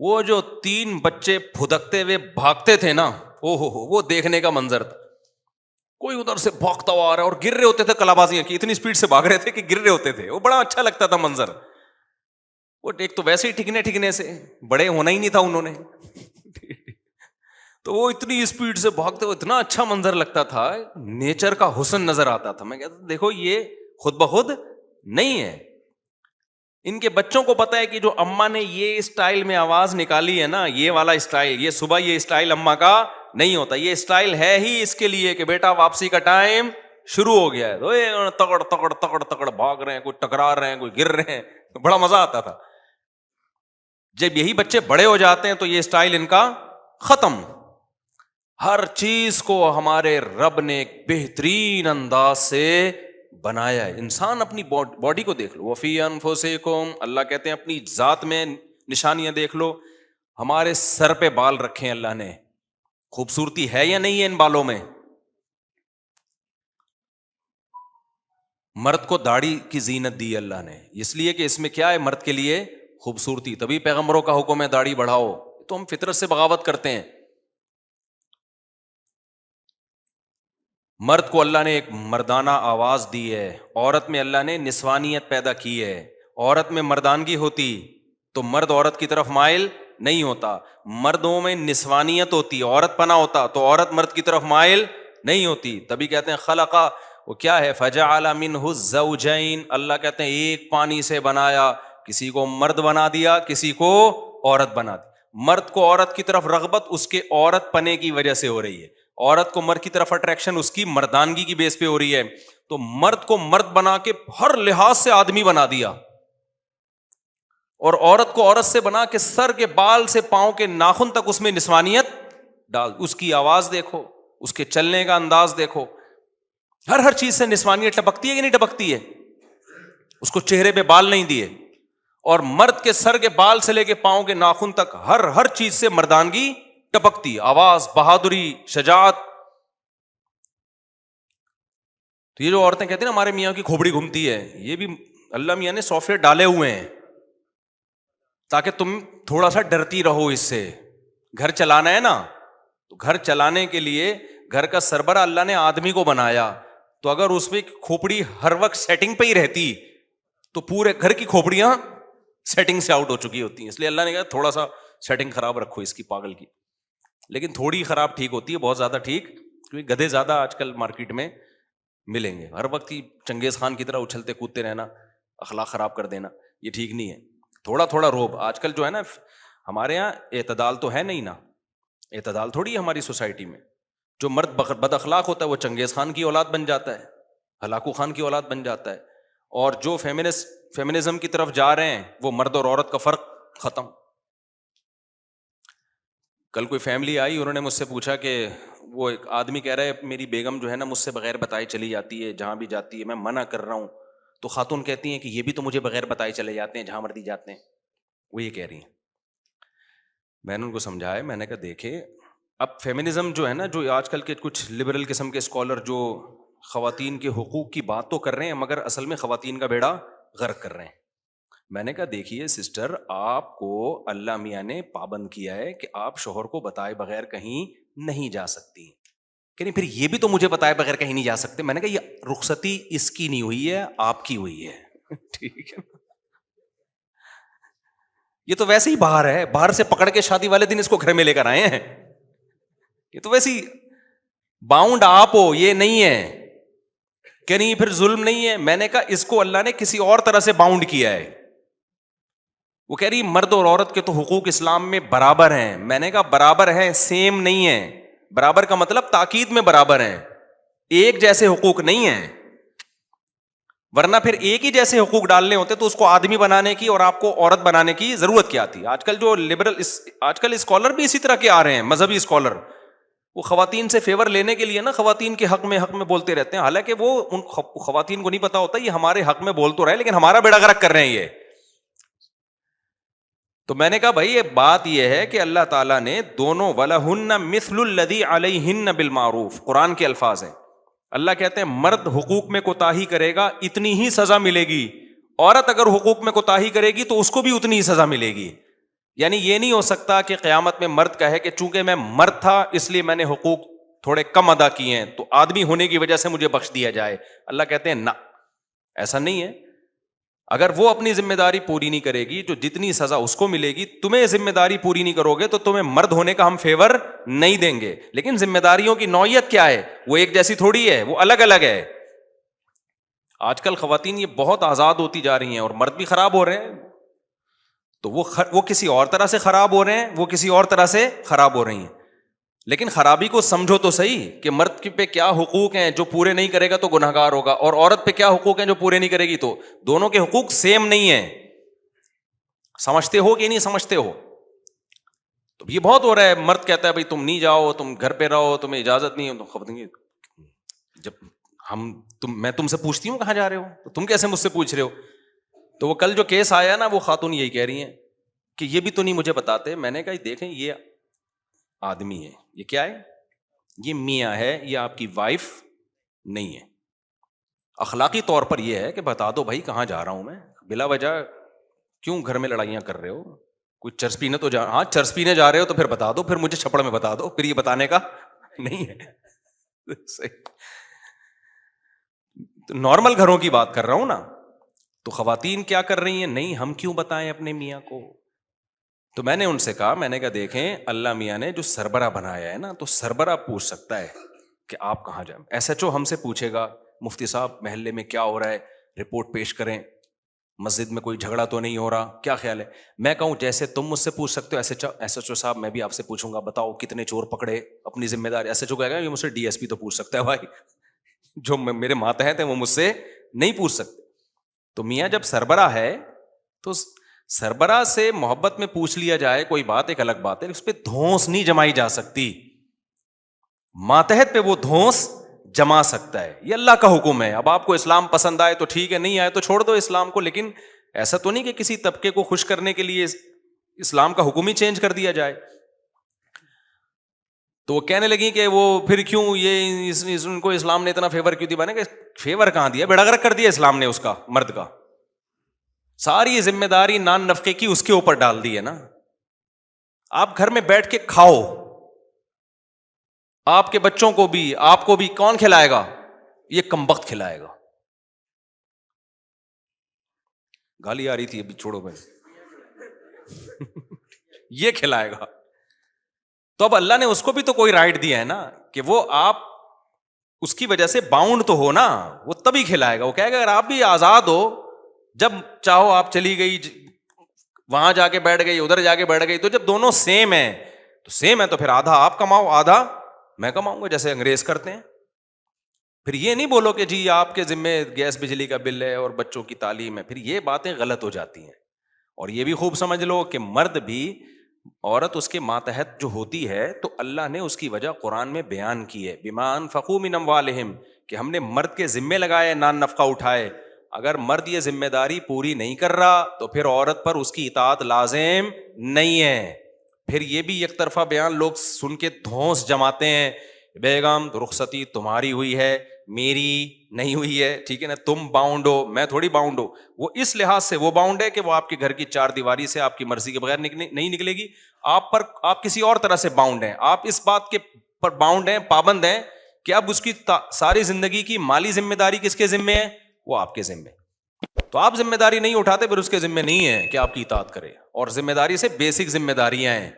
وہ جو 3 بچے پھدکتے ہوئے بھاگتے تھے نا، او ہو وہ دیکھنے کا منظر تھا. کوئی ادھر سے بھاگتا ہوا آ رہا ہے اور گر رہے ہوتے تھے کلابازیاں کی، اتنی اسپیڈ سے بھاگ رہے تھے کہ گر رہے ہوتے تھے. وہ بڑا اچھا لگتا تھا منظر. وہ ایک تو ویسے ہی ٹھکنے سے بڑے ہونا ہی نہیں تھا انہوں نے تو وہ اتنی اسپیڈ سے بھاگتے ہوئے اتنا اچھا منظر لگتا تھا، نیچر کا حسن نظر آتا تھا. میں کہتا دیکھو یہ خود بخود نہیں ہے. ان کے بچوں کو پتا ہے کہ جو اماں نے یہ اسٹائل میں آواز نکالی ہے نا، یہ والا اسٹائل، یہ صبح یہ اسٹائل اماں کا نہیں ہوتا. یہ اسٹائل ہے ہی اس کے لیے کہ بیٹا واپسی کا ٹائم شروع ہو گیا ہے. تو تگڑ تگڑ تگڑ تگڑ بھاگ رہے ہیں، کوئی ٹکرا رہے ہیں، کوئی گر رہے ہیں. بڑا مزہ آتا تھا. جب یہی بچے بڑے ہو جاتے ہیں تو یہ اسٹائل ان کا ختم. ہر چیز کو ہمارے رب نے ایک بہترین انداز سے بنایا ہے. انسان اپنی باڈی کو دیکھ لو، وفی انفسکم، اللہ کہتے ہیں اپنی ذات میں نشانیاں دیکھ لو. ہمارے سر پہ بال رکھے ہیں اللہ نے، خوبصورتی ہے یا نہیں ہے ان بالوں میں؟ مرد کو داڑھی کی زینت دی اللہ نے، اس لیے کہ اس میں کیا ہے مرد کے لیے خوبصورتی. تبھی پیغمبروں کا حکم ہے داڑھی بڑھاؤ. تو ہم فطرت سے بغاوت کرتے ہیں. مرد کو اللہ نے ایک مردانہ آواز دی ہے، عورت میں اللہ نے نسوانیت پیدا کی ہے. عورت میں مردانگی ہوتی تو مرد عورت کی طرف مائل نہیں ہوتا. مردوں میں نسوانیت ہوتی، عورت پنا ہوتا تو عورت مرد کی طرف مائل نہیں ہوتی. تبھی کہتے ہیں خلقا، وہ کیا ہے، فجعل منہ الزوجین، اللہ کہتے ہیں ایک پانی سے بنایا، کسی کو مرد بنا دیا، کسی کو عورت بنا دی. مرد کو عورت کی طرف رغبت اس کے عورت پنے کی وجہ سے ہو رہی ہے، عورت کو مرد کی طرف اٹریکشن اس کی مردانگی کی بیس پہ ہو رہی ہے. تو مرد کو مرد بنا کے ہر لحاظ سے آدمی بنا دیا، اور عورت کو عورت سے بنا کے سر کے بال سے پاؤں کے ناخن تک اس میں نسوانیت ڈال. اس کی آواز دیکھو، اس کے چلنے کا انداز دیکھو، ہر چیز سے نسوانیت ٹپکتی ہے کہ نہیں ٹپکتی ہے؟ اس کو چہرے پہ بال نہیں دیے. اور مرد کے سر کے بال سے لے کے پاؤں کے ناخن تک ہر چیز سے مردانگی ٹپکتی، آواز، بہادری، شجاعت. تو یہ جو عورتیں کہتی ہیں نا ہمارے میاں کی کھوپڑی گھومتی ہے، یہ بھی اللہ میاں نے سافٹ ویئر ڈالے ہوئے ہیں تاکہ تم تھوڑا سا ڈرتی رہو اس سے. گھر چلانا ہے نا، تو گھر چلانے کے لیے گھر کا سربراہ اللہ نے آدمی کو بنایا. تو اگر اس میں کھوپڑی ہر وقت سیٹنگ پہ ہی رہتی تو پورے گھر کی کھوپڑیاں سیٹنگ سے آؤٹ ہو چکی ہوتی ہیں. اس لیے اللہ نے کہا تھوڑا سا سیٹنگ خراب رکھو اس کی پاگل کی. لیکن تھوڑی خراب ٹھیک ہوتی ہے، بہت زیادہ ٹھیک، کیونکہ گدھے زیادہ آج کل مارکیٹ میں ملیں گے. ہر وقت ہی چنگیز خان کی طرح اچھلتے کودتے رہنا، اخلاق خراب کر دینا، یہ ٹھیک نہیں ہے. تھوڑا تھوڑا روب. آج کل جو ہے نا ہمارے یہاں اعتدال تو ہے نہیں نا، اعتدال تھوڑی ہے ہماری سوسائٹی میں. جو مرد بد اخلاق ہوتا ہے وہ چنگیز خان کی اولاد بن جاتا ہے، ہلاکو خان کی اولاد بن جاتا ہے. اور جو فیمنزم کی طرف جا رہے ہیں وہ مرد اور عورت کا فرق ختم. کل کوئی فیملی آئی، انہوں نے مجھ سے پوچھا کہ وہ ایک آدمی کہہ رہا ہے میری بیگم جو ہے نا مجھ سے بغیر بتائے چلی جاتی ہے جہاں بھی جاتی ہے، میں منع کر رہا ہوں. تو خاتون کہتی ہیں کہ یہ بھی تو مجھے بغیر بتائے چلے جاتے ہیں جہاں مرضی جاتے ہیں. وہ یہ کہہ رہی ہیں. میں نے ان کو سمجھایا، میں نے کہا دیکھیں اب فیمنزم جو ہے نا، جو آج کل کے کچھ لبرل قسم کے اسکالر جو خواتین کے حقوق کی بات تو کر رہے ہیں مگر اصل میں خواتین کا بیڑا غرق کر رہے ہیں. میں نے کہا دیکھیے سسٹر، آپ کو اللہ میاں نے پابند کیا ہے کہ آپ شوہر کو بتائے بغیر کہیں نہیں جا سکتی. کہ نہیں پھر یہ بھی تو مجھے بتائے بغیر کہیں نہیں جا سکتے. میں نے کہا یہ رخصتی اس کی نہیں ہوئی ہے، آپ کی ہوئی ہے. ٹھیک ہے، یہ تو ویسے ہی باہر ہے، باہر سے پکڑ کے شادی والے دن اس کو گھر میں لے کر آئے ہیں. یہ تو ویسے ہی باؤنڈ آپ ہو، یہ نہیں ہے کہ نہیں پھر ظلم نہیں ہے. میں نے کہا اس کو اللہ نے کسی اور طرح سے باؤنڈ کیا ہے. وہ کہہ رہی مرد اور عورت کے تو حقوق اسلام میں برابر ہیں. میں نے کہا برابر ہے، سیم نہیں ہے. برابر کا مطلب تاکید میں برابر ہیں، ایک جیسے حقوق نہیں ہیں. ورنہ پھر ایک ہی جیسے حقوق ڈالنے ہوتے تو اس کو آدمی بنانے کی اور آپ کو عورت بنانے کی ضرورت کیا تھی؟ آج کل جو لبرل آج کل اسکالر بھی اسی طرح کے آ رہے ہیں، مذہبی اسکالر، وہ خواتین سے فیور لینے کے لیے نا خواتین کے حق میں بولتے رہتے ہیں. حالانکہ وہ ان خواتین کو نہیں پتا ہوتا یہ ہمارے حق میں بول تو رہے لیکن ہمارا بیڑا غرق کر رہے ہیں یہ. تو میں نے کہا بھائی یہ بات یہ ہے کہ اللہ تعالیٰ نے دونوں وَلَهُنَّ مِثْلُ الَّذِي عَلَيْهِنَّ بِالْمَعْرُوفِ، قرآن کے الفاظ ہیں. اللہ کہتے ہیں مرد حقوق میں کوتاہی کرے گا اتنی ہی سزا ملے گی، عورت اگر حقوق میں کوتاہی کرے گی تو اس کو بھی اتنی ہی سزا ملے گی. یعنی یہ نہیں ہو سکتا کہ قیامت میں مرد کہے کہ چونکہ میں مرد تھا اس لیے میں نے حقوق تھوڑے کم ادا کیے ہیں تو آدمی ہونے کی وجہ سے مجھے بخش دیا جائے. اللہ کہتے ہیں نہ، ایسا نہیں ہے. اگر وہ اپنی ذمہ داری پوری نہیں کرے گی، جو جتنی سزا اس کو ملے گی، تمہیں ذمہ داری پوری نہیں کرو گے تو تمہیں مرد ہونے کا ہم فیور نہیں دیں گے. لیکن ذمہ داریوں کی نوعیت کیا ہے؟ وہ ایک جیسی تھوڑی ہے، وہ الگ الگ ہے. آج کل خواتین یہ بہت آزاد ہوتی جا رہی ہیں اور مرد بھی خراب ہو رہے ہیں. تو وہ کسی اور طرح سے خراب ہو رہے ہیں، وہ کسی اور طرح سے خراب ہو رہی ہیں. لیکن خرابی کو سمجھو تو صحیح کہ مرد پہ کیا حقوق ہیں، جو پورے نہیں کرے گا تو گنہگار ہوگا، اور عورت پہ کیا حقوق ہیں جو پورے نہیں کرے گی تو. دونوں کے حقوق سیم نہیں ہیں. سمجھتے ہو کہ نہیں سمجھتے ہو؟ تو یہ بہت ہو رہا ہے. مرد کہتا ہے بھائی تم نہیں جاؤ، تم گھر پہ رہو، تمہیں اجازت نہیں ہے. تو جب میں تم سے پوچھتی ہوں کہاں جا رہے ہو تو تم کیسے مجھ سے پوچھ رہے ہو؟ تو وہ کل جو کیس آیا نا، وہ خاتون یہی کہہ رہی ہیں کہ یہ بھی تو نہیں مجھے بتاتے. میں نے کہا دیکھیں یہ آدمی ہے، یہ کیا ہے؟ یہ میاں ہے، یہ آپ کی وائف نہیں ہے. اخلاقی طور پر یہ ہے کہ بتا دو بھائی کہاں جا رہا ہوں میں، بلا وجہ کیوں گھر میں لڑائیاں کر رہے ہو؟ کوئی چرس پینے تو ہاں چرس پینے جا رہے ہو تو پھر بتا دو، پھر مجھے چھپڑ میں بتا دو، پھر یہ بتانے کا نہیں ہے. نارمل گھروں کی بات کر رہا ہوں نا. تو خواتین کیا کر رہی ہیں؟ نہیں ہم کیوں بتائیں اپنے میاں کو. تو میں نے ان سے کہا، میں نے کہا دیکھیں اللہ میاں نے جو سربراہ بنایا ہے نا، تو سربراہ پوچھ سکتا ہے کہ آپ کہاں جائیں. ایس ایچ او ہم سے پوچھے گا مفتی صاحب محلے میں کیا ہو رہا ہے، رپورٹ پیش کریں، مسجد میں کوئی جھگڑا تو نہیں ہو رہا، کیا خیال ہے. میں کہوں جیسے تم مجھ سے پوچھ سکتے ہو ایس ایچ او صاحب میں بھی آپ سے پوچھوں گا، بتاؤ کتنے چور پکڑے، اپنی ذمہ داری. ایس ایچ او کہے گا یہ مجھ سے ڈی ایس پی تو پوچھ سکتا ہے بھائی، جو میرے ماتحت ہیں وہ مجھ سے نہیں پوچھ سکتے. تو میاں جب سربراہ ہے تو سربراہ سے محبت میں پوچھ لیا جائے کوئی بات ایک الگ بات ہے، اس پہ دھونس نہیں جمائی جا سکتی. ماتحت پہ وہ دھونس جما سکتا ہے، یہ اللہ کا حکم ہے. اب آپ کو اسلام پسند آئے تو ٹھیک ہے، نہیں آئے تو چھوڑ دو اسلام کو. لیکن ایسا تو نہیں کہ کسی طبقے کو خوش کرنے کے لیے اسلام کا حکم ہی چینج کر دیا جائے. تو وہ کہنے لگی کہ وہ پھر کیوں یہ ان کو اسلام نے اتنا فیور کیوں دیا. میں نے کہا فیور کہاں دیا، بیڑا غرق کر دیا اسلام نے اس کا، مرد کا. ساری ذمہ داری نان نفقے کی اس کے اوپر ڈال دی ہے نا. آپ گھر میں بیٹھ کے کھاؤ، آپ کے بچوں کو بھی آپ کو بھی کون کھلائے گا؟ یہ کمبخت کھلائے گا. گالی آ رہی تھی ابھی، چھوڑو بھائی. یہ کھلائے گا. تو اب اللہ نے اس کو بھی تو کوئی رائٹ دیا ہے نا کہ وہ آپ اس کی وجہ سے باؤنڈ تو ہو نا، وہ تبھی کھلائے گا. وہ کہے گا اگر آپ بھی آزاد ہو، جب چاہو آپ چلی گئی وہاں جا کے بیٹھ گئی، ادھر جا کے بیٹھ گئی، تو جب دونوں سیم ہیں تو سیم ہے تو پھر آدھا آپ کماؤ آدھا میں کماؤں گا، جیسے انگریز کرتے ہیں. پھر یہ نہیں بولو کہ جی آپ کے ذمے گیس بجلی کا بل ہے اور بچوں کی تعلیم ہے. پھر یہ باتیں غلط ہو جاتی ہیں. اور یہ بھی خوب سمجھ لو کہ مرد بھی، عورت اس کے ماتحت جو ہوتی ہے تو اللہ نے اس کی وجہ قرآن میں بیان کی ہے. بما انفقوا من اموالہم، کہ ہم نے مرد کے ذمے لگائے نان نفقہ اٹھائے. اگر مرد یہ ذمہ داری پوری نہیں کر رہا تو پھر عورت پر اس کی اطاعت لازم نہیں ہے. پھر یہ بھی ایک طرفہ بیان لوگ سن کے دھونس جماتے ہیں، بیگم رخصتی تمہاری ہوئی ہے میری نہیں ہوئی ہے، ٹھیک ہے نا، تم باؤنڈ ہو میں تھوڑی باؤنڈ ہو. وہ اس لحاظ سے وہ باؤنڈ ہے کہ وہ آپ کے گھر کی چار دیواری سے آپ کی مرضی کے بغیر نہیں نکلے گی. آپ کسی اور طرح سے باؤنڈ ہیں. آپ اس بات کے پر باؤنڈ ہیں، پابند ہیں کہ اب اس کی ساری زندگی کی مالی ذمہ داری کس کے ذمے ہے؟ وہ آپ کے ذمے. تو آپ ذمہ داری نہیں اٹھاتے پھر اس کے ذمے نہیں ہے کہ آپ کی اطاعت کرے. اور ذمہ داری سے بیسک ذمہ داریاں ہیں،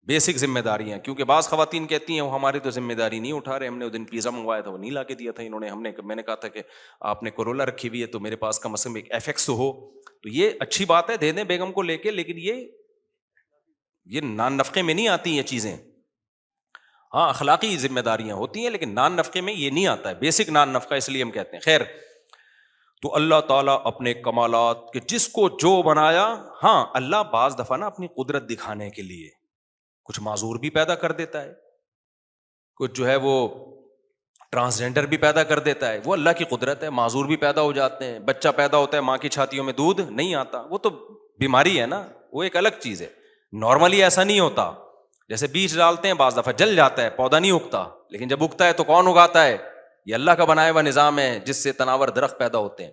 بیسک ذمہ داریاں. کیونکہ بعض خواتین کہتی ہیں وہ ہماری تو ذمہ داری نہیں اٹھا رہے، ہم نے وہ دن پیزا منگوایا تھا وہ نہیں لا کے دیا تھا انہوں نے. میں نے کہا تھا کہ آپ نے کرولا رکھی ہوئی ہے تو میرے پاس کم از کم ایک ایف ایکس ہو. تو یہ اچھی بات ہے، دے دیں بیگم کو لے کے، لیکن یہ نان نفقے میں نہیں آتی یہ چیزیں. ہاں اخلاقی ذمہ داریاں ہوتی ہیں لیکن نان نفقے میں یہ نہیں آتا ہے، بیسک نان نفقہ اس لیے ہم کہتے ہیں. خیر، تو اللہ تعالیٰ اپنے کمالات کہ جس کو جو بنایا، ہاں اللہ بعض دفعہ نا اپنی قدرت دکھانے کے لیے کچھ معذور بھی پیدا کر دیتا ہے، کچھ جو ہے وہ ٹرانسجینڈر بھی پیدا کر دیتا ہے. وہ اللہ کی قدرت ہے، معذور بھی پیدا ہو جاتے ہیں. بچہ پیدا ہوتا ہے ماں کی چھاتیوں میں دودھ نہیں آتا، وہ تو بیماری ہے نا، وہ ایک الگ چیز ہے. نارملی ایسا نہیں ہوتا. جیسے بیج ڈالتے ہیں بعض دفعہ جل جاتا ہے، پودا نہیں اگتا، لیکن جب اگتا ہے تو کون اگاتا ہے؟ یہ اللہ کا بنایا ہوا نظام ہے جس سے تناور درخت پیدا ہوتے ہیں.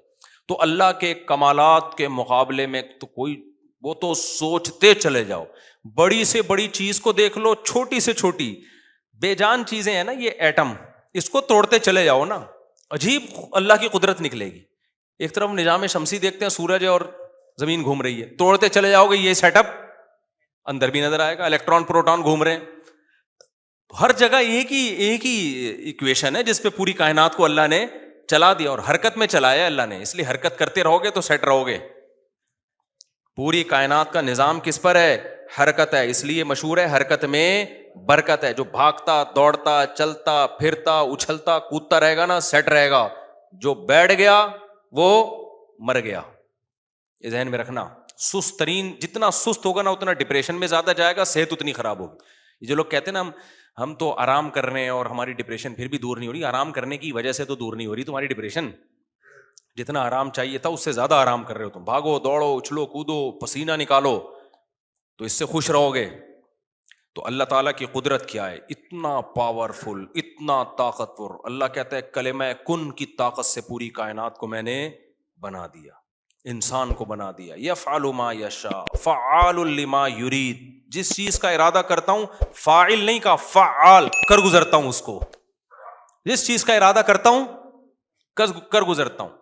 تو اللہ کے کمالات کے مقابلے میں تو کوئی وہ تو سوچتے چلے جاؤ. بڑی سے بڑی چیز کو دیکھ لو, چھوٹی سے چھوٹی بے جان چیزیں ہیں نا, یہ ایٹم, اس کو توڑتے چلے جاؤ نا, عجیب اللہ کی قدرت نکلے گی. ایک طرف نظام شمسی دیکھتے ہیں, سورج ہے اور زمین گھوم رہی ہے, توڑتے چلے جاؤ گے یہ سیٹ اپ اندر بھی نظر آئے گا, الیکٹران پروٹون گھوم رہے ہیں. ہر جگہ ایک ہی ایکویشن ہے جس پہ پوری کائنات کو اللہ نے چلا دیا, اور حرکت میں چلایا اللہ نے, اس لیے حرکت کرتے رہو گے تو سیٹ رہو گے. پوری کائنات کا نظام کس پر ہے؟ حرکت ہے, اس لیے مشہور ہے حرکت میں برکت ہے. جو بھاگتا دوڑتا چلتا پھرتا اچھلتا کودتا رہے گا نا, سیٹ رہے گا. جو بیٹھ گیا وہ مر گیا. یہ ذہن میں رکھنا. سست ترین, جتنا سست ہوگا نا اتنا ڈپریشن میں زیادہ جائے گا, صحت اتنی خراب ہوگی. یہ جو لوگ کہتے ہیں نا ہم تو آرام کر رہے ہیں اور ہماری ڈپریشن پھر بھی دور نہیں ہو رہی, آرام کرنے کی وجہ سے تو دور نہیں ہو رہی تمہاری ڈپریشن. جتنا آرام چاہیے تھا اس سے زیادہ آرام کر رہے ہو تم. بھاگو دوڑو اچھلو کودو پسینہ نکالو تو اس سے خوش رہو گے. تو اللہ تعالیٰ کی قدرت کیا ہے, اتنا پاورفل, اتنا طاقتور. اللہ کہتا ہے کلمہ کن کی طاقت سے پوری کائنات کو میں نے بنا دیا, انسان کو بنا دیا. یفعل ما یشاء فعال لما یرید. جس چیز کا ارادہ کرتا ہوں, فاعل نہیں کہا, فعال, کر گزرتا ہوں اس کو. جس چیز کا ارادہ کرتا ہوں کر گزرتا ہوں.